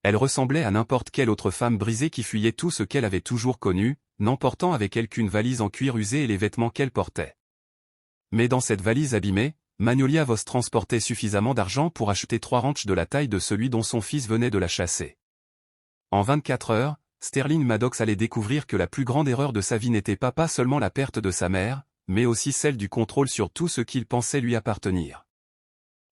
Elle ressemblait à n'importe quelle autre femme brisée qui fuyait tout ce qu'elle avait toujours connu, n'emportant avec elle qu'une valise en cuir usé et les vêtements qu'elle portait. Mais dans cette valise abîmée, Magnolia Voss transportait suffisamment d'argent pour acheter 3 ranchs de la taille de celui dont son fils venait de la chasser. En 24 heures, Sterling Maddox allait découvrir que la plus grande erreur de sa vie n'était pas seulement la perte de sa mère, mais aussi celle du contrôle sur tout ce qu'il pensait lui appartenir.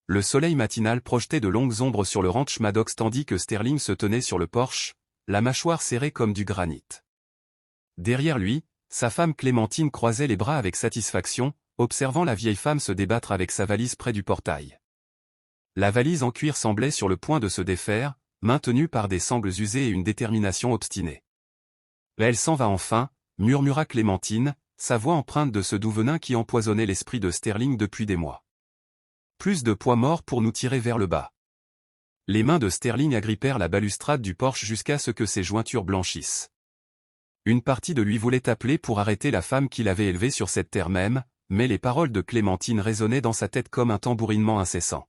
Le soleil matinal projetait de longues ombres sur le ranch Maddox tandis que Sterling se tenait sur le porche, la mâchoire serrée comme du granit. Derrière lui, sa femme Clémentine croisait les bras avec satisfaction, observant la vieille femme se débattre avec sa valise près du portail. La valise en cuir semblait sur le point de se défaire, maintenue par des sangles usées et une détermination obstinée. « Elle s'en va enfin », murmura Clémentine, sa voix empreinte de ce doux venin qui empoisonnait l'esprit de Sterling depuis des mois. Plus de poids mort pour nous tirer vers le bas. Les mains de Sterling agrippèrent la balustrade du porche jusqu'à ce que ses jointures blanchissent. Une partie de lui voulait appeler pour arrêter la femme qu'il avait élevée sur cette terre même, mais les paroles de Clémentine résonnaient dans sa tête comme un tambourinement incessant.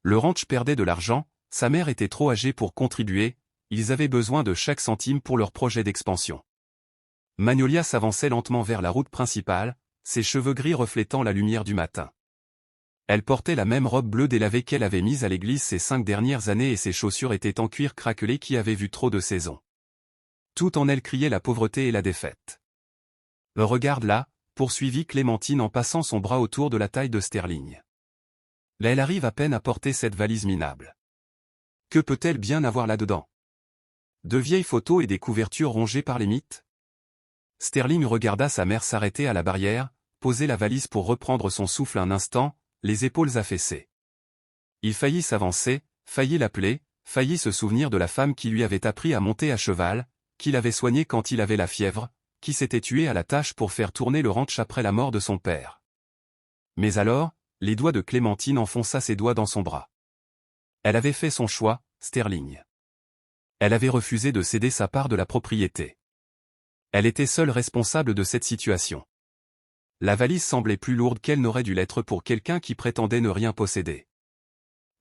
Le ranch perdait de l'argent, sa mère était trop âgée pour contribuer, ils avaient besoin de chaque centime pour leur projet d'expansion. Magnolia s'avançait lentement vers la route principale, ses cheveux gris reflétant la lumière du matin. Elle portait la même robe bleue délavée qu'elle avait mise à l'église ces 5 dernières années et ses chaussures étaient en cuir craquelé qui avait vu trop de saisons. Tout en elle criait la pauvreté et la défaite. « Regarde là », poursuivit Clémentine en passant son bras autour de la taille de Sterling. Là elle arrive à peine à porter cette valise minable. Que peut-elle bien avoir là-dedans? De vieilles photos et des couvertures rongées par les mythes? Sterling regarda sa mère s'arrêter à la barrière, poser la valise pour reprendre son souffle un instant, les épaules affaissées. Il faillit s'avancer, faillit l'appeler, faillit se souvenir de la femme qui lui avait appris à monter à cheval, qu'il avait soignée quand il avait la fièvre, qui s'était tuée à la tâche pour faire tourner le ranch après la mort de son père. Mais alors, les doigts de Clémentine enfonça ses doigts dans son bras. Elle avait fait son choix, Sterling. Elle avait refusé de céder sa part de la propriété. Elle était seule responsable de cette situation. La valise semblait plus lourde qu'elle n'aurait dû l'être pour quelqu'un qui prétendait ne rien posséder.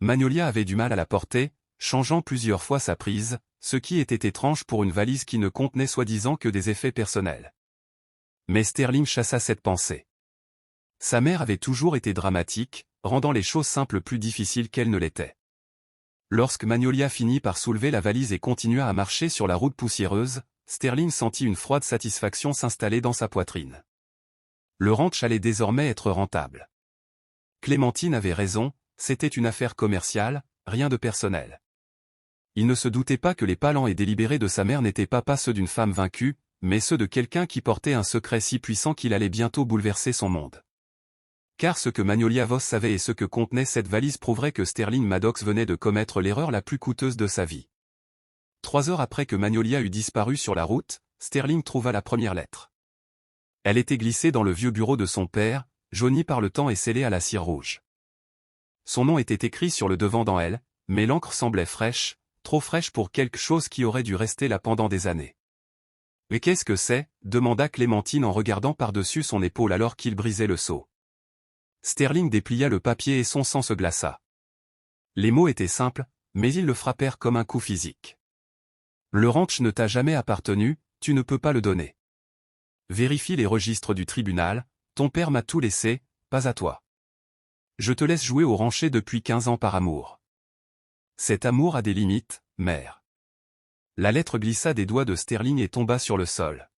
Magnolia avait du mal à la porter, changeant plusieurs fois sa prise, ce qui était étrange pour une valise qui ne contenait soi-disant que des effets personnels. Mais Sterling chassa cette pensée. Sa mère avait toujours été dramatique, rendant les choses simples plus difficiles qu'elles ne l'étaient. Lorsque Magnolia finit par soulever la valise et continua à marcher sur la route poussiéreuse, Sterling sentit une froide satisfaction s'installer dans sa poitrine. Le ranch allait désormais être rentable. Clémentine avait raison, c'était une affaire commerciale, rien de personnel. Il ne se doutait pas que les palans et délibérés de sa mère n'étaient pas ceux d'une femme vaincue, mais ceux de quelqu'un qui portait un secret si puissant qu'il allait bientôt bouleverser son monde. Car ce que Magnolia Voss savait et ce que contenait cette valise prouverait que Sterling Maddox venait de commettre l'erreur la plus coûteuse de sa vie. 3 heures après que Magnolia eut disparu sur la route, Sterling trouva la première lettre. Elle était glissée dans le vieux bureau de son père, jauni par le temps et scellée à la cire rouge. Son nom était écrit sur le devant dans elle, mais l'encre semblait fraîche, trop fraîche pour quelque chose qui aurait dû rester là pendant des années. « Mais qu'est-ce que c'est » demanda Clémentine en regardant par-dessus son épaule alors qu'il brisait le seau. Sterling déplia le papier et son sang se glaça. Les mots étaient simples, mais ils le frappèrent comme un coup physique. « Le ranch ne t'a jamais appartenu, tu ne peux pas le donner. Vérifie les registres du tribunal, ton père m'a tout laissé, pas à toi. Je te laisse jouer au rancher depuis 15 ans par amour. Cet amour a des limites, mère. » La lettre glissa des doigts de Sterling et tomba sur le sol.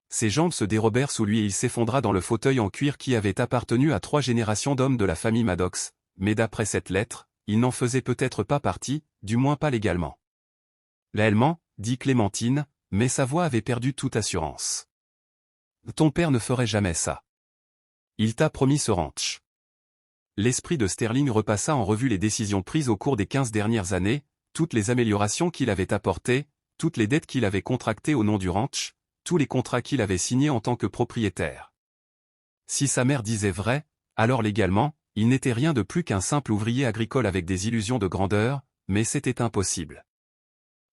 Ses jambes se dérobèrent sous lui et il s'effondra dans le fauteuil en cuir qui avait appartenu à 3 générations d'hommes de la famille Maddox, mais d'après cette lettre, il n'en faisait peut-être pas partie, du moins pas légalement. « Légalement, » dit Clémentine, mais sa voix avait perdu toute assurance. « Ton père ne ferait jamais ça. Il t'a promis ce ranch. » L'esprit de Sterling repassa en revue les décisions prises au cours des 15 dernières années, toutes les améliorations qu'il avait apportées, toutes les dettes qu'il avait contractées au nom du ranch, tous les contrats qu'il avait signés en tant que propriétaire. Si sa mère disait vrai, alors légalement, il n'était rien de plus qu'un simple ouvrier agricole avec des illusions de grandeur, mais c'était impossible.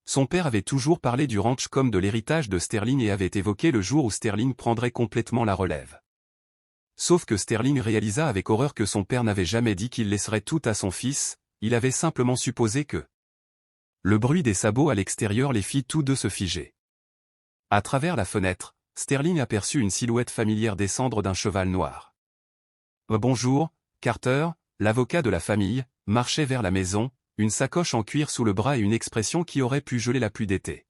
Son père avait toujours parlé du ranch comme de l'héritage de Sterling et avait évoqué le jour où Sterling prendrait complètement la relève. Sauf que Sterling réalisa avec horreur que son père n'avait jamais dit qu'il laisserait tout à son fils, il avait simplement supposé que Le bruit des sabots à l'extérieur les fit tous deux se figer. À travers la fenêtre, Sterling aperçut une silhouette familière descendre d'un cheval noir. Bonjour, Carter, l'avocat de la famille, marchait vers la maison, une sacoche en cuir sous le bras et une expression qui aurait pu geler la pluie d'été.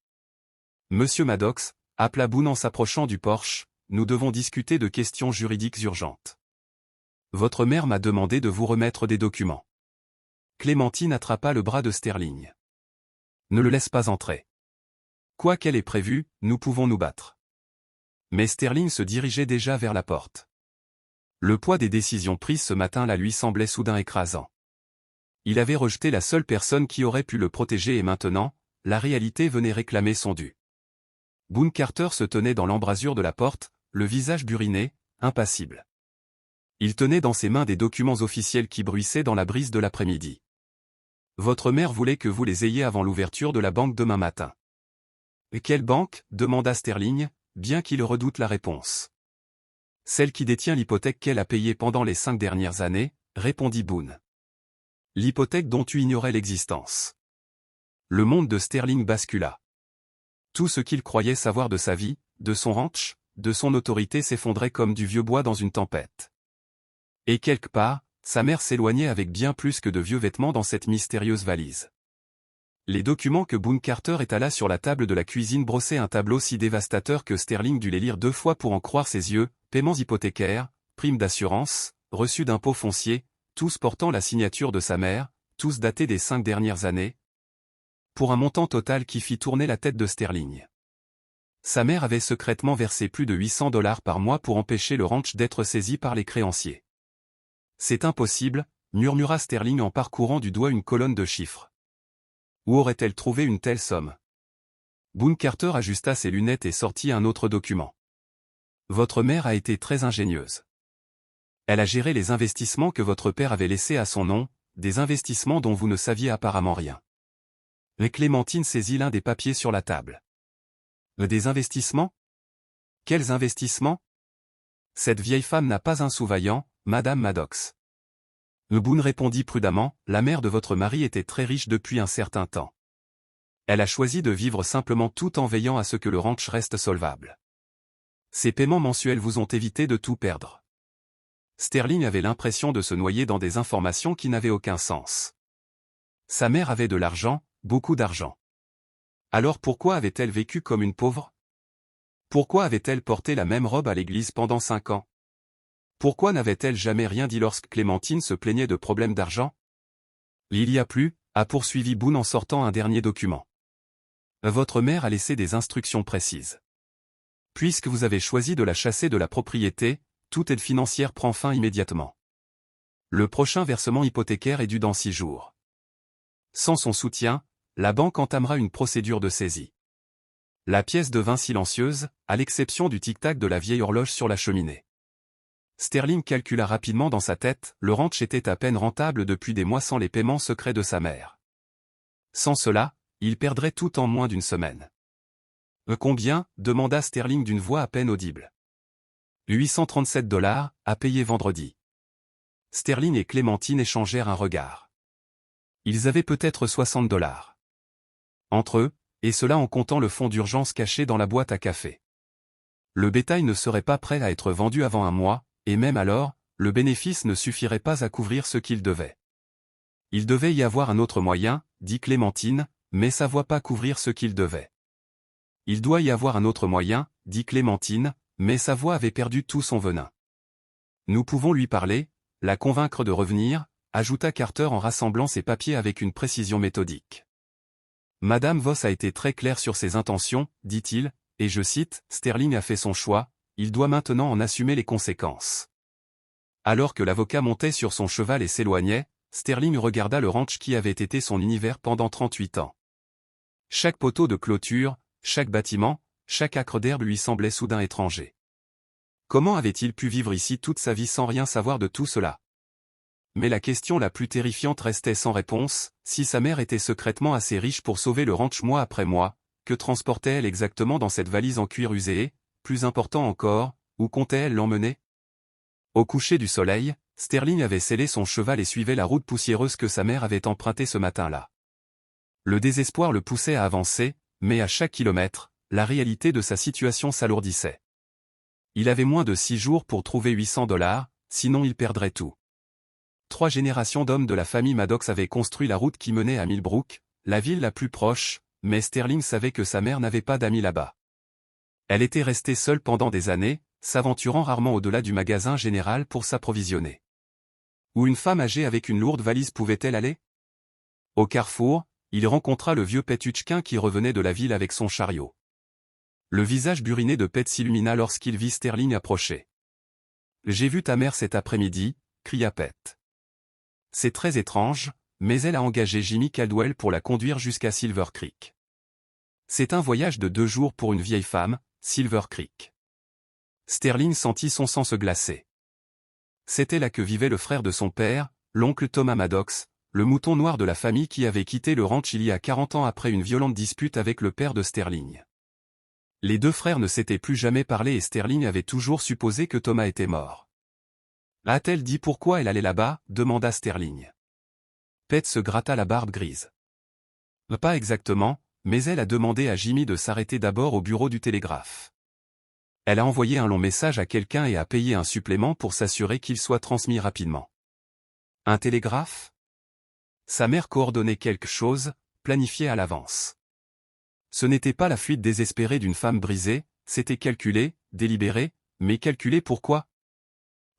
Monsieur Maddox, appela Boone en s'approchant du porche, nous devons discuter de questions juridiques urgentes. Votre mère m'a demandé de vous remettre des documents. Clémentine attrapa le bras de Sterling. Ne le laisse pas entrer. Quoi qu'elle ait prévu, nous pouvons nous battre. Mais Sterling se dirigeait déjà vers la porte. Le poids des décisions prises ce matin-là lui semblait soudain écrasant. Il avait rejeté la seule personne qui aurait pu le protéger et maintenant, la réalité venait réclamer son dû. Boone Carter se tenait dans l'embrasure de la porte, le visage buriné, impassible. Il tenait dans ses mains des documents officiels qui bruissaient dans la brise de l'après-midi. Votre mère voulait que vous les ayez avant l'ouverture de la banque demain matin. Et quelle banque? Demanda Sterling, bien qu'il redoute la réponse. Celle qui détient l'hypothèque qu'elle a payée pendant les 5 dernières années, répondit Boone. L'hypothèque dont tu ignorais l'existence. Le monde de Sterling bascula. Tout ce qu'il croyait savoir de sa vie, de son ranch, de son autorité s'effondrait comme du vieux bois dans une tempête. Et quelque part, sa mère s'éloignait avec bien plus que de vieux vêtements dans cette mystérieuse valise. Les documents que Boone Carter étala sur la table de la cuisine brossaient un tableau si dévastateur que Sterling dut les lire 2 fois pour en croire ses yeux, paiements hypothécaires, primes d'assurance, reçus d'impôts fonciers, tous portant la signature de sa mère, tous datés des 5 dernières années, pour un montant total qui fit tourner la tête de Sterling. Sa mère avait secrètement versé plus de $800 par mois pour empêcher le ranch d'être saisi par les créanciers. C'est impossible, murmura Sterling en parcourant du doigt une colonne de chiffres. Où aurait-elle trouvé une telle somme? Boone Carter ajusta ses lunettes et sortit un autre document. Votre mère a été très ingénieuse. Elle a géré les investissements que votre père avait laissés à son nom, des investissements dont vous ne saviez apparemment rien. Et Clémentine saisit l'un des papiers sur la table. Des investissements? Quels investissements? Cette vieille femme n'a pas un sous-vaillant, Madame Maddox. Boone répondit prudemment, la mère de votre mari était très riche depuis un certain temps. Elle a choisi de vivre simplement tout en veillant à ce que le ranch reste solvable. Ces paiements mensuels vous ont évité de tout perdre. Sterling avait l'impression de se noyer dans des informations qui n'avaient aucun sens. Sa mère avait de l'argent, beaucoup d'argent. Alors pourquoi avait-elle vécu comme une pauvre? Pourquoi avait-elle porté la même robe à l'église pendant 5 ans? Pourquoi n'avait-elle jamais rien dit lorsque Clémentine se plaignait de problèmes d'argent? Il y a plus, a poursuivi Boone en sortant un dernier document. Votre mère a laissé des instructions précises. Puisque vous avez choisi de la chasser de la propriété, toute aide financière prend fin immédiatement. Le prochain versement hypothécaire est dû dans 6 jours. Sans son soutien, la banque entamera une procédure de saisie. La pièce devint silencieuse, à l'exception du tic-tac de la vieille horloge sur la cheminée. Sterling calcula rapidement dans sa tête, le ranch était à peine rentable depuis des mois sans les paiements secrets de sa mère. Sans cela, il perdrait tout en moins d'une semaine. Combien? Demanda Sterling d'une voix à peine audible. $837, à payer vendredi. Sterling et Clémentine échangèrent un regard. Ils avaient peut-être $60. Entre eux, et cela en comptant le fonds d'urgence caché dans la boîte à café. Le bétail ne serait pas prêt à être vendu avant un mois, et même alors, le bénéfice ne suffirait pas à couvrir ce qu'il devait. Il devait y avoir un autre moyen, dit Clémentine, mais ça ne va pas couvrir ce qu'il devait. Il doit y avoir un autre moyen, dit Clémentine, mais sa voix avait perdu tout son venin. Nous pouvons lui parler, la convaincre de revenir, ajouta Carter en rassemblant ses papiers avec une précision méthodique. Madame Voss a été très claire sur ses intentions, dit-il, et je cite, Sterling a fait son choix, il doit maintenant en assumer les conséquences. Alors que l'avocat montait sur son cheval et s'éloignait, Sterling regarda le ranch qui avait été son univers pendant 38 ans. Chaque poteau de clôture, chaque bâtiment, chaque acre d'herbe lui semblait soudain étranger. Comment avait-il pu vivre ici toute sa vie sans rien savoir de tout cela? Mais la question la plus terrifiante restait sans réponse, si sa mère était secrètement assez riche pour sauver le ranch mois après mois, que transportait-elle exactement dans cette valise en cuir usé et, plus important encore, où comptait-elle l'emmener? Au coucher du soleil, Sterling avait sellé son cheval et suivait la route poussiéreuse que sa mère avait empruntée ce matin-là. Le désespoir le poussait à avancer, mais à chaque kilomètre, la réalité de sa situation s'alourdissait. Il avait moins de 6 jours pour trouver $800, sinon il perdrait tout. 3 générations d'hommes de la famille Maddox avaient construit la route qui menait à Millbrook, la ville la plus proche, mais Sterling savait que sa mère n'avait pas d'amis là-bas. Elle était restée seule pendant des années, s'aventurant rarement au-delà du magasin général pour s'approvisionner. Où une femme âgée avec une lourde valise pouvait-elle aller? Au carrefour, il rencontra le vieux Petruchkin qui revenait de la ville avec son chariot. Le visage buriné de Pet s'illumina lorsqu'il vit Sterling approcher. « J'ai vu ta mère cet après-midi », cria Pet. C'est très étrange, mais elle a engagé Jimmy Caldwell pour la conduire jusqu'à Silver Creek. C'est un voyage de 2 jours pour une vieille femme, Silver Creek. Sterling sentit son sang se glacer. C'était là que vivait le frère de son père, l'oncle Thomas Maddox, le mouton noir de la famille qui avait quitté le ranch il y a 40 ans après une violente dispute avec le père de Sterling. Les 2 frères ne s'étaient plus jamais parlé et Sterling avait toujours supposé que Thomas était mort. A-t-elle dit pourquoi elle allait là-bas? Demanda Sterling. Pet se gratta la barbe grise. Pas exactement, mais elle a demandé à Jimmy de s'arrêter d'abord au bureau du télégraphe. Elle a envoyé un long message à quelqu'un et a payé un supplément pour s'assurer qu'il soit transmis rapidement. Un télégraphe? Sa mère coordonnait quelque chose, planifié à l'avance. Ce n'était pas la fuite désespérée d'une femme brisée, c'était calculé, délibéré, mais calculé pourquoi?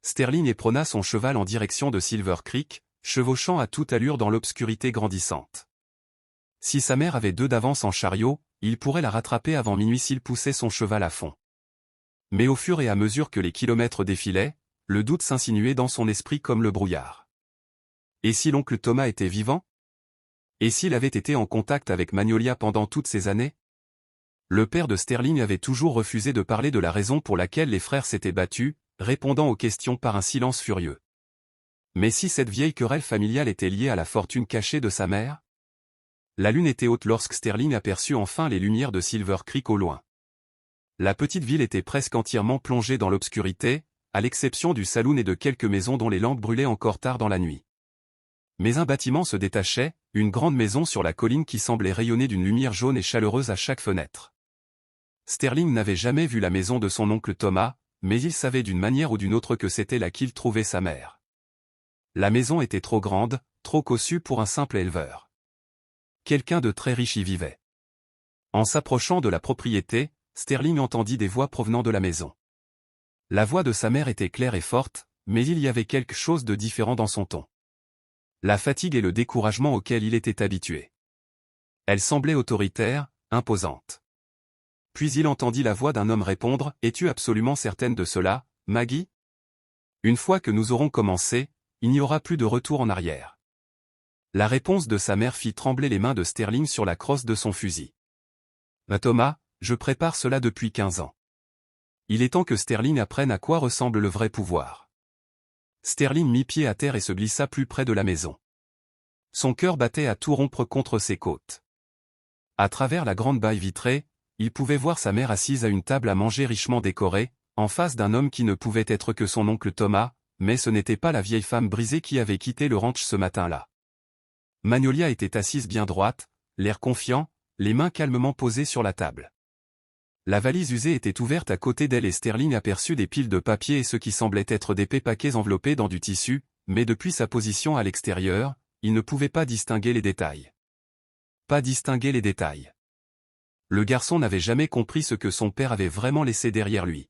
Sterling éperonna son cheval en direction de Silver Creek, chevauchant à toute allure dans l'obscurité grandissante. Si sa mère avait 2 d'avance en chariot, il pourrait la rattraper avant minuit s'il poussait son cheval à fond. Mais au fur et à mesure que les kilomètres défilaient, le doute s'insinuait dans son esprit comme le brouillard. Et si l'oncle Thomas était vivant? Et s'il avait été en contact avec Magnolia pendant toutes ces années? Le père de Sterling avait toujours refusé de parler de la raison pour laquelle les frères s'étaient battus, répondant aux questions par un silence furieux. Mais si cette vieille querelle familiale était liée à la fortune cachée de sa mère? La lune était haute lorsque Sterling aperçut enfin les lumières de Silver Creek au loin. La petite ville était presque entièrement plongée dans l'obscurité, à l'exception du saloon et de quelques maisons dont les lampes brûlaient encore tard dans la nuit. Mais un bâtiment se détachait, une grande maison sur la colline qui semblait rayonner d'une lumière jaune et chaleureuse à chaque fenêtre. Sterling n'avait jamais vu la maison de son oncle Thomas, mais il savait d'une manière ou d'une autre que c'était là qu'il trouvait sa mère. La maison était trop grande, trop cossue pour un simple éleveur. Quelqu'un de très riche y vivait. En s'approchant de la propriété, Sterling entendit des voix provenant de la maison. La voix de sa mère était claire et forte, mais il y avait quelque chose de différent dans son ton. La fatigue et le découragement auxquels il était habitué. Elle semblait autoritaire, imposante. Puis il entendit la voix d'un homme répondre « Es-tu absolument certaine de cela, Maggie? Une fois que nous aurons commencé, il n'y aura plus de retour en arrière. » La réponse de sa mère fit trembler les mains de Sterling sur la crosse de son fusil. « Thomas, je prépare cela depuis 15 ans. Il est temps que Sterling apprenne à quoi ressemble le vrai pouvoir. » Sterling mit pied à terre et se glissa plus près de la maison. Son cœur battait à tout rompre contre ses côtes. À travers la grande baille vitrée, il pouvait voir sa mère assise à une table à manger richement décorée, en face d'un homme qui ne pouvait être que son oncle Thomas, mais ce n'était pas la vieille femme brisée qui avait quitté le ranch ce matin-là. Magnolia était assise bien droite, l'air confiant, les mains calmement posées sur la table. La valise usée était ouverte à côté d'elle et Sterling aperçut des piles de papier et ce qui semblait être d'épais paquets enveloppés dans du tissu, mais depuis sa position à l'extérieur, il ne pouvait pas distinguer les détails. Pas distinguer les détails. Le garçon n'avait jamais compris ce que son père avait vraiment laissé derrière lui.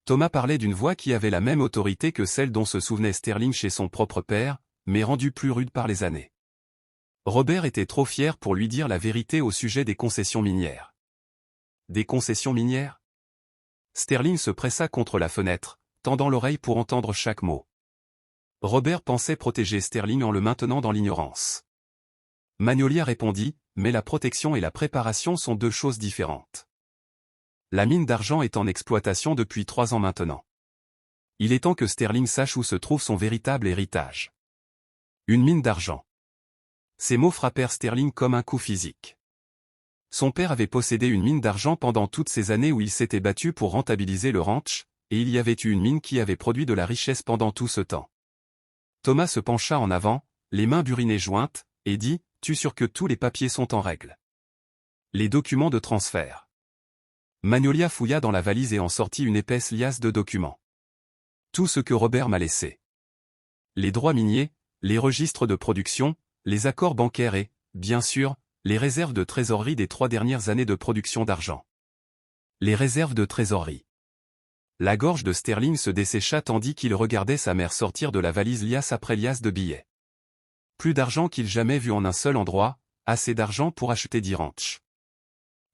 Thomas parlait d'une voix qui avait la même autorité que celle dont se souvenait Sterling chez son propre père, mais rendue plus rude par les années. Robert était trop fier pour lui dire la vérité au sujet des concessions minières. Des concessions minières? Sterling se pressa contre la fenêtre, tendant l'oreille pour entendre chaque mot. Robert pensait protéger Sterling en le maintenant dans l'ignorance. Magnolia répondit, mais la protection et la préparation sont 2 choses différentes. La mine d'argent est en exploitation depuis 3 ans maintenant. Il est temps que Sterling sache où se trouve son véritable héritage. Une mine d'argent. Ces mots frappèrent Sterling comme un coup physique. Son père avait possédé une mine d'argent pendant toutes ces années où il s'était battu pour rentabiliser le ranch, et il y avait eu une mine qui avait produit de la richesse pendant tout ce temps. Thomas se pencha en avant, les mains burinées jointes, et dit, es sûr que tous les papiers sont en règle? Les documents de transfert. Magnolia fouilla dans la valise et en sortit une épaisse liasse de documents. Tout ce que Robert m'a laissé. Les droits miniers, les registres de production, les accords bancaires et, bien sûr, les réserves de trésorerie des 3 dernières années de production d'argent. Les réserves de trésorerie. La gorge de Sterling se dessécha tandis qu'il regardait sa mère sortir de la valise liasse après liasse de billets. Plus d'argent qu'il jamais vu en un seul endroit, assez d'argent pour acheter 10 ranchs.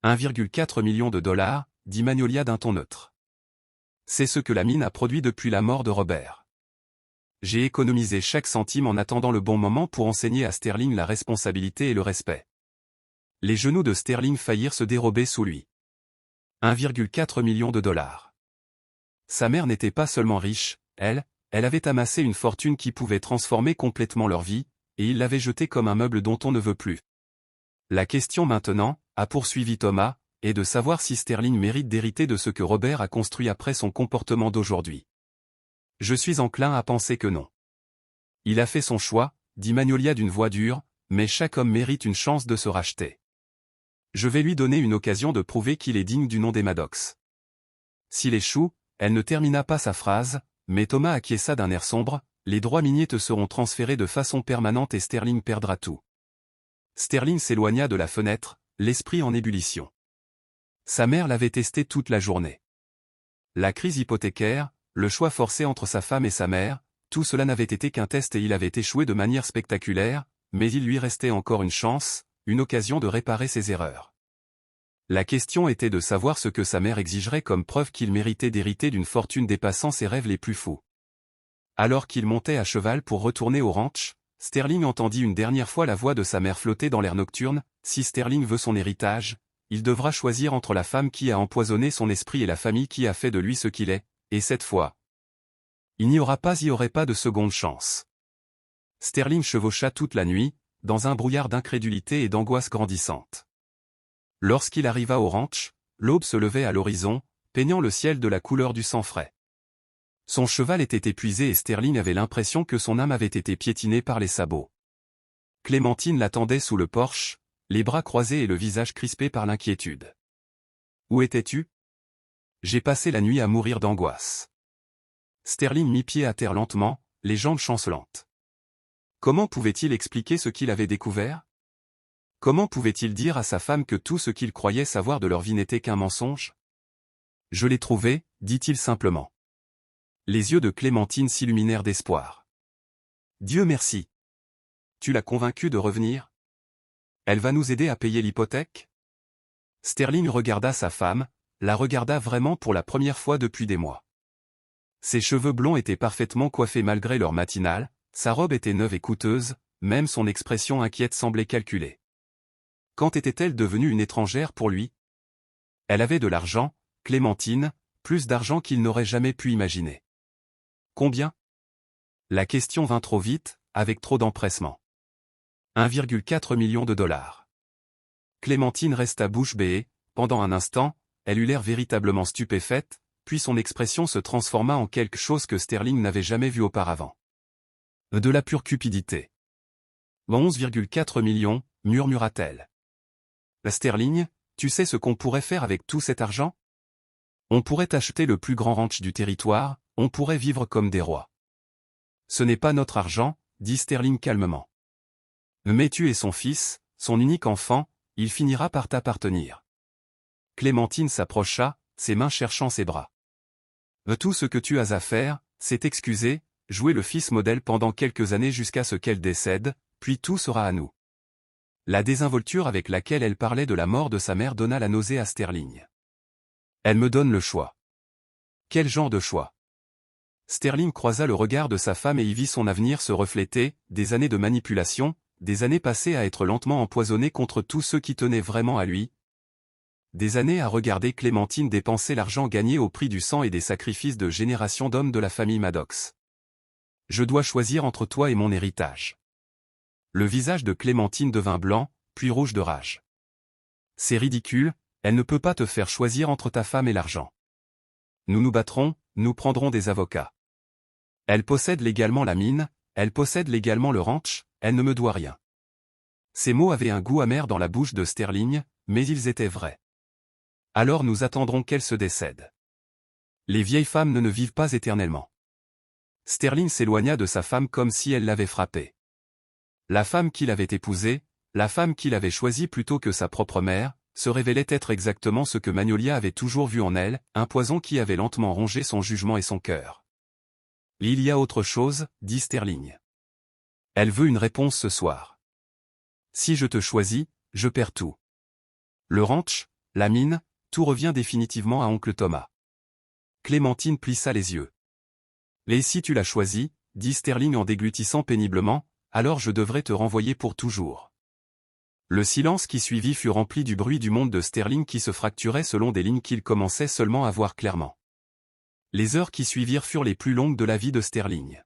1,4 million de dollars, dit Magnolia d'un ton neutre. C'est ce que la mine a produit depuis la mort de Robert. J'ai économisé chaque centime en attendant le bon moment pour enseigner à Sterling la responsabilité et le respect. Les genoux de Sterling faillirent se dérober sous lui. 1,4 million de dollars. Sa mère n'était pas seulement riche, elle avait amassé une fortune qui pouvait transformer complètement leur vie, et il l'avait jetée comme un meuble dont on ne veut plus. La question maintenant, a poursuivi Thomas, est de savoir si Sterling mérite d'hériter de ce que Robert a construit après son comportement d'aujourd'hui. Je suis enclin à penser que non. Il a fait son choix, dit Magnolia d'une voix dure, mais chaque homme mérite une chance de se racheter. Je vais lui donner une occasion de prouver qu'il est digne du nom des Maddox. S'il échoue, elle ne termina pas sa phrase, mais Thomas acquiesça d'un air sombre, les droits miniers te seront transférés de façon permanente et Sterling perdra tout. Sterling s'éloigna de la fenêtre, l'esprit en ébullition. Sa mère l'avait testé toute la journée. La crise hypothécaire, le choix forcé entre sa femme et sa mère, tout cela n'avait été qu'un test et il avait échoué de manière spectaculaire, mais il lui restait encore une chance, une occasion de réparer ses erreurs. La question était de savoir ce que sa mère exigerait comme preuve qu'il méritait d'hériter d'une fortune dépassant ses rêves les plus fous. Alors qu'il montait à cheval pour retourner au ranch, Sterling entendit une dernière fois la voix de sa mère flotter dans l'air nocturne. Si Sterling veut son héritage, il devra choisir entre la femme qui a empoisonné son esprit et la famille qui a fait de lui ce qu'il est, et cette fois, il n'y aurait pas de seconde chance. Sterling chevaucha toute la nuit, dans un brouillard d'incrédulité et d'angoisse grandissante. Lorsqu'il arriva au ranch, l'aube se levait à l'horizon, peignant le ciel de la couleur du sang frais. Son cheval était épuisé et Sterling avait l'impression que son âme avait été piétinée par les sabots. Clémentine l'attendait sous le porche, les bras croisés et le visage crispé par l'inquiétude. « Où étais-tu ? J'ai passé la nuit à mourir d'angoisse. » Sterling mit pied à terre lentement, les jambes chancelantes. Comment pouvait-il expliquer ce qu'il avait découvert? Comment pouvait-il dire à sa femme que tout ce qu'il croyait savoir de leur vie n'était qu'un mensonge? Je l'ai trouvé, dit-il simplement. Les yeux de Clémentine s'illuminèrent d'espoir. Dieu merci. Tu l'as convaincue de revenir? Elle va nous aider à payer l'hypothèque? Sterling regarda sa femme, la regarda vraiment pour la première fois depuis des mois. Ses cheveux blonds étaient parfaitement coiffés malgré leur matinale, sa robe était neuve et coûteuse, même son expression inquiète semblait calculée. Quand était-elle devenue une étrangère pour lui? Elle avait de l'argent, Clémentine, plus d'argent qu'il n'aurait jamais pu imaginer. Combien? La question vint trop vite, avec trop d'empressement. 1,4 million de dollars. Clémentine resta bouche bée, pendant un instant, elle eut l'air véritablement stupéfaite, puis son expression se transforma en quelque chose que Sterling n'avait jamais vu auparavant. De la pure cupidité. 11,4 millions, murmura-t-elle. Sterling, tu sais ce qu'on pourrait faire avec tout cet argent? On pourrait acheter le plus grand ranch du territoire, on pourrait vivre comme des rois. Ce n'est pas notre argent, dit Sterling calmement. Mais tu es son fils, son unique enfant, il finira par t'appartenir. Clémentine s'approcha, ses mains cherchant ses bras. Tout ce que tu as à faire, c'est excuser, jouer le fils modèle pendant quelques années jusqu'à ce qu'elle décède, puis tout sera à nous. La désinvolture avec laquelle elle parlait de la mort de sa mère donna la nausée à Sterling. Elle me donne le choix. Quel genre de choix? Sterling croisa le regard de sa femme et y vit son avenir se refléter, des années de manipulation, des années passées à être lentement empoisonnées contre tous ceux qui tenaient vraiment à lui. Des années à regarder Clémentine dépenser l'argent gagné au prix du sang et des sacrifices de générations d'hommes de la famille Maddox. Je dois choisir entre toi et mon héritage. Le visage de Clémentine devint blanc, puis rouge de rage. C'est ridicule, elle ne peut pas te faire choisir entre ta femme et l'argent. Nous nous battrons, nous prendrons des avocats. Elle possède légalement la mine, elle possède légalement le ranch, elle ne me doit rien. Ces mots avaient un goût amer dans la bouche de Sterling, mais ils étaient vrais. Alors nous attendrons qu'elle se décède. Les vieilles femmes ne vivent pas éternellement. Sterling s'éloigna de sa femme comme si elle l'avait frappé. La femme qu'il avait épousée, la femme qu'il avait choisie plutôt que sa propre mère, se révélait être exactement ce que Magnolia avait toujours vu en elle, un poison qui avait lentement rongé son jugement et son cœur. « Il y a autre chose, dit Sterling. Elle veut une réponse ce soir. Si je te choisis, je perds tout. Le ranch, la mine, tout revient définitivement à oncle Thomas. » Clémentine plissa les yeux. « Et si tu l'as choisi, dit Sterling en déglutissant péniblement, alors je devrais te renvoyer pour toujours. » Le silence qui suivit fut rempli du bruit du monde de Sterling qui se fracturait selon des lignes qu'il commençait seulement à voir clairement. Les heures qui suivirent furent les plus longues de la vie de Sterling.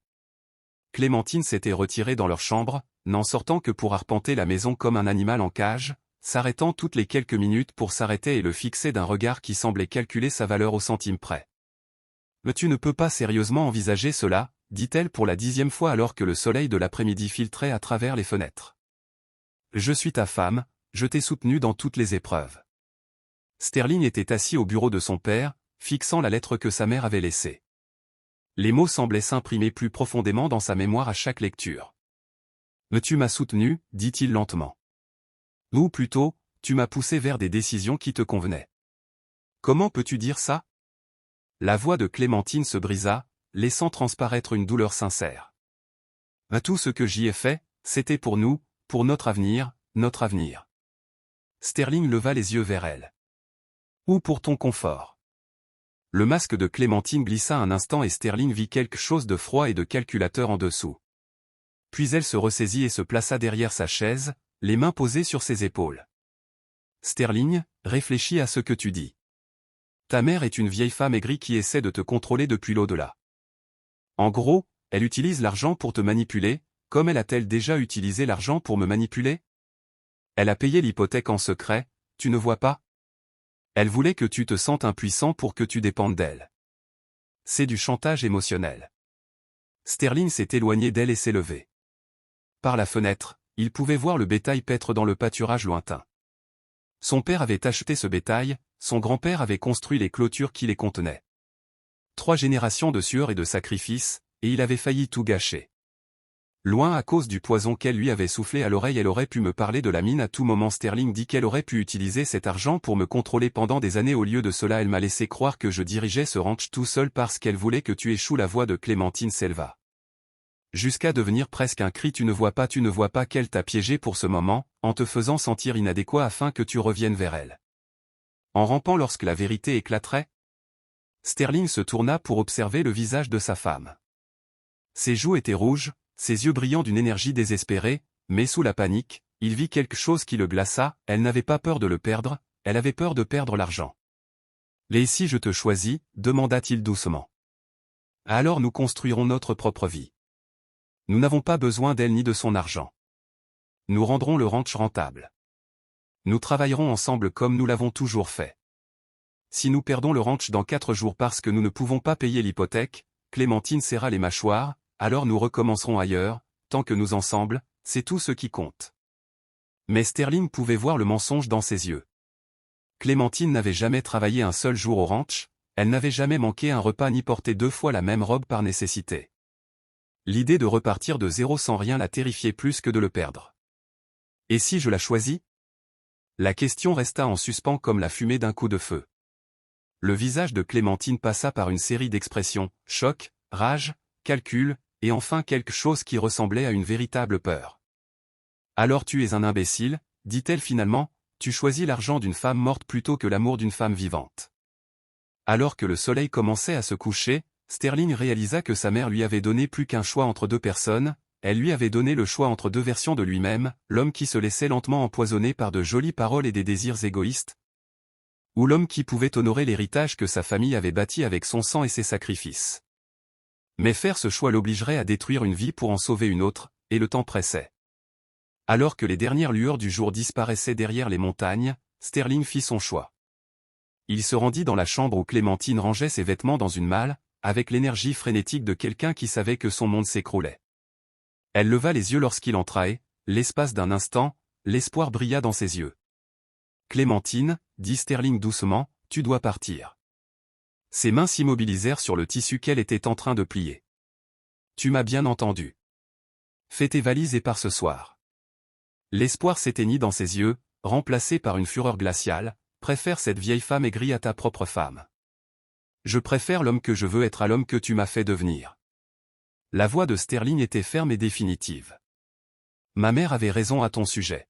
Clémentine s'était retirée dans leur chambre, n'en sortant que pour arpenter la maison comme un animal en cage, s'arrêtant toutes les quelques minutes pour s'arrêter et le fixer d'un regard qui semblait calculer sa valeur au centime près. « Mais tu ne peux pas sérieusement envisager cela, dit-elle pour la 10e fois alors que le soleil de l'après-midi filtrait à travers les fenêtres. Je suis ta femme, je t'ai soutenue dans toutes les épreuves. » Sterling était assis au bureau de son père, fixant la lettre que sa mère avait laissée. Les mots semblaient s'imprimer plus profondément dans sa mémoire à chaque lecture. « Mais tu m'as soutenu, dit-il lentement. Ou plutôt, tu m'as poussé vers des décisions qui te convenaient. Comment peux-tu dire ça ? La voix de Clémentine se brisa, laissant transparaître une douleur sincère. Tout ce que j'y ai fait, c'était pour nous, pour notre avenir, notre avenir. Sterling leva les yeux vers elle. Ou pour ton confort. Le masque de Clémentine glissa un instant et Sterling vit quelque chose de froid et de calculateur en dessous. Puis elle se ressaisit et se plaça derrière sa chaise, les mains posées sur ses épaules. Sterling, réfléchis à ce que tu dis. Ta mère est une vieille femme aigrie qui essaie de te contrôler depuis l'au-delà. En gros, elle utilise l'argent pour te manipuler, comme elle a-t-elle déjà utilisé l'argent pour me manipuler ? Elle a payé l'hypothèque en secret, tu ne vois pas ? Elle voulait que tu te sentes impuissant pour que tu dépendes d'elle. C'est du chantage émotionnel. Sterling s'est éloigné d'elle et s'est levé. Par la fenêtre, il pouvait voir le bétail paître dans le pâturage lointain. Son père avait acheté ce bétail, son grand-père avait construit les clôtures qui les contenaient. 3 générations de sueur et de sacrifices, et il avait failli tout gâcher. Loin à cause du poison qu'elle lui avait soufflé à l'oreille, elle aurait pu me parler de la mine à tout moment. Sterling dit qu'elle aurait pu utiliser cet argent pour me contrôler pendant des années. Au lieu de cela, elle m'a laissé croire que je dirigeais ce ranch tout seul parce qu'elle voulait que tu échoues. La voix de Clémentine s'éleva. Jusqu'à devenir presque un cri. Tu ne vois pas qu'elle t'a piégé pour ce moment, en te faisant sentir inadéquat afin que tu reviennes vers elle. En rampant lorsque la vérité éclaterait. Sterling se tourna pour observer le visage de sa femme. Ses joues étaient rouges, ses yeux brillants d'une énergie désespérée, mais sous la panique, il vit quelque chose qui le glaça. Elle n'avait pas peur de le perdre, elle avait peur de perdre l'argent. « Et si je te choisis ?» demanda-t-il doucement. « Alors nous construirons notre propre vie. Nous n'avons pas besoin d'elle ni de son argent. Nous rendrons le ranch rentable. Nous travaillerons ensemble comme nous l'avons toujours fait. Si nous perdons le ranch dans 4 jours parce que nous ne pouvons pas payer l'hypothèque, » Clémentine serra les mâchoires, « alors nous recommencerons ailleurs, tant que nous ensemble, c'est tout ce qui compte. » Mais Sterling pouvait voir le mensonge dans ses yeux. Clémentine n'avait jamais travaillé un seul jour au ranch, elle n'avait jamais manqué un repas ni porté 2 fois la même robe par nécessité. L'idée de repartir de zéro sans rien la terrifiait plus que de le perdre. Et si je la choisis ? La question resta en suspens comme la fumée d'un coup de feu. Le visage de Clémentine passa par une série d'expressions, choc, rage, calcul, et enfin quelque chose qui ressemblait à une véritable peur. « Alors tu es un imbécile, dit-elle finalement, tu choisis l'argent d'une femme morte plutôt que l'amour d'une femme vivante. » Alors que le soleil commençait à se coucher, Sterling réalisa que sa mère lui avait donné plus qu'un choix entre 2 personnes, elle lui avait donné le choix entre 2 versions de lui-même, l'homme qui se laissait lentement empoisonner par de jolies paroles et des désirs égoïstes, ou l'homme qui pouvait honorer l'héritage que sa famille avait bâti avec son sang et ses sacrifices. Mais faire ce choix l'obligerait à détruire une vie pour en sauver une autre, et le temps pressait. Alors que les dernières lueurs du jour disparaissaient derrière les montagnes, Sterling fit son choix. Il se rendit dans la chambre où Clémentine rangeait ses vêtements dans une malle, avec l'énergie frénétique de quelqu'un qui savait que son monde s'écroulait. Elle leva les yeux lorsqu'il entra et, l'espace d'un instant, l'espoir brilla dans ses yeux. « Clémentine, dit Sterling doucement, tu dois partir. » Ses mains s'immobilisèrent sur le tissu qu'elle était en train de plier. « Tu m'as bien entendu. Fais tes valises et pars ce soir. » L'espoir s'éteignit dans ses yeux, remplacé par une fureur glaciale. « Préfère cette vieille femme aigrie à ta propre femme. Je préfère l'homme que je veux être à l'homme que tu m'as fait devenir. » La voix de Sterling était ferme et définitive. « Ma mère avait raison à ton sujet.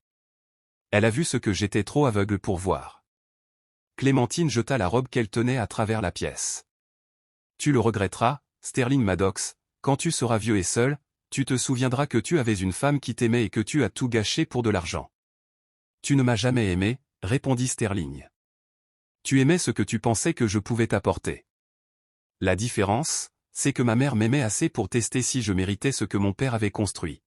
Elle a vu ce que j'étais trop aveugle pour voir. » Clémentine jeta la robe qu'elle tenait à travers la pièce. « Tu le regretteras, Sterling Maddox, quand tu seras vieux et seul, tu te souviendras que tu avais une femme qui t'aimait et que tu as tout gâché pour de l'argent. »« Tu ne m'as jamais aimé, » répondit Sterling. « Tu aimais ce que tu pensais que je pouvais t'apporter. La différence, c'est que ma mère m'aimait assez pour tester si je méritais ce que mon père avait construit. »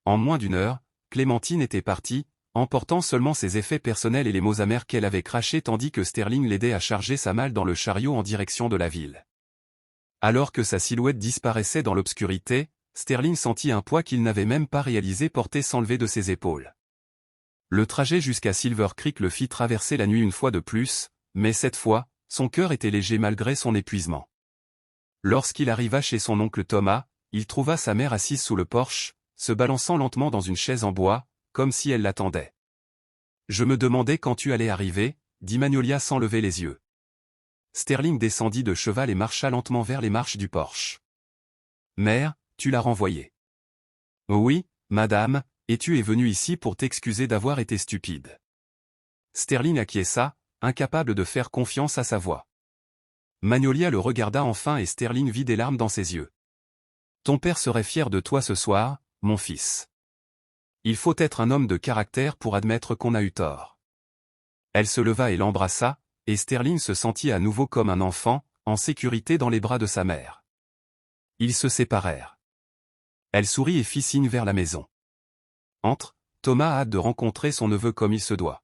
En moins d'une heure, Clémentine était partie, emportant seulement ses effets personnels et les mots amers qu'elle avait crachés tandis que Sterling l'aidait à charger sa malle dans le chariot en direction de la ville. Alors que sa silhouette disparaissait dans l'obscurité, Sterling sentit un poids qu'il n'avait même pas réalisé porter s'enlever de ses épaules. Le trajet jusqu'à Silver Creek le fit traverser la nuit une fois de plus, mais cette fois, son cœur était léger malgré son épuisement. Lorsqu'il arriva chez son oncle Thomas, il trouva sa mère assise sous le porche, se balançant lentement dans une chaise en bois, comme si elle l'attendait. « Je me demandais quand tu allais arriver, » dit Magnolia sans lever les yeux. Sterling descendit de cheval et marcha lentement vers les marches du porche. « Mère, tu l'as renvoyé. »« Oui, madame, et tu es venue ici pour t'excuser d'avoir été stupide. » Sterling acquiesça, incapable de faire confiance à sa voix. Magnolia le regarda enfin et Sterling vit des larmes dans ses yeux. « Ton père serait fier de toi ce soir, mon fils. Il faut être un homme de caractère pour admettre qu'on a eu tort. » Elle se leva et l'embrassa, et Sterling se sentit à nouveau comme un enfant, en sécurité dans les bras de sa mère. Ils se séparèrent. Elle sourit et fit signe vers la maison. « Entre, Thomas a hâte de rencontrer son neveu comme il se doit.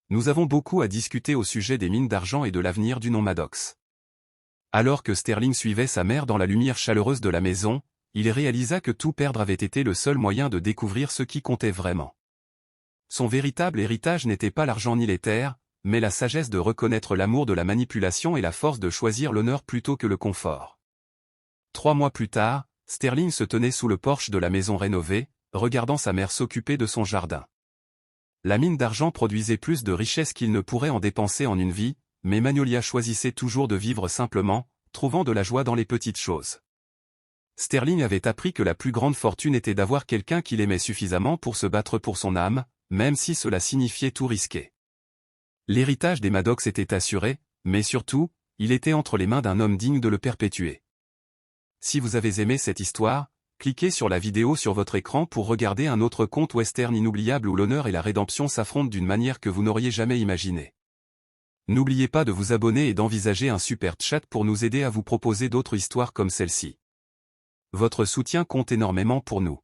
Nous avons beaucoup à discuter au sujet des mines d'argent et de l'avenir du nom Maddox. » Alors que Sterling suivait sa mère dans la lumière chaleureuse de la maison, il réalisa que tout perdre avait été le seul moyen de découvrir ce qui comptait vraiment. Son véritable héritage n'était pas l'argent ni les terres, mais la sagesse de reconnaître l'amour de la manipulation et la force de choisir l'honneur plutôt que le confort. 3 mois plus tard, Sterling se tenait sous le porche de la maison rénovée, regardant sa mère s'occuper de son jardin. La mine d'argent produisait plus de richesses qu'il ne pourrait en dépenser en une vie, mais Magnolia choisissait toujours de vivre simplement, trouvant de la joie dans les petites choses. Sterling avait appris que la plus grande fortune était d'avoir quelqu'un qu'il aimait suffisamment pour se battre pour son âme, même si cela signifiait tout risquer. L'héritage des Maddox était assuré, mais surtout, il était entre les mains d'un homme digne de le perpétuer. Si vous avez aimé cette histoire, cliquez sur la vidéo sur votre écran pour regarder un autre conte western inoubliable où l'honneur et la rédemption s'affrontent d'une manière que vous n'auriez jamais imaginée. N'oubliez pas de vous abonner et d'envisager un super chat pour nous aider à vous proposer d'autres histoires comme celle-ci. Votre soutien compte énormément pour nous.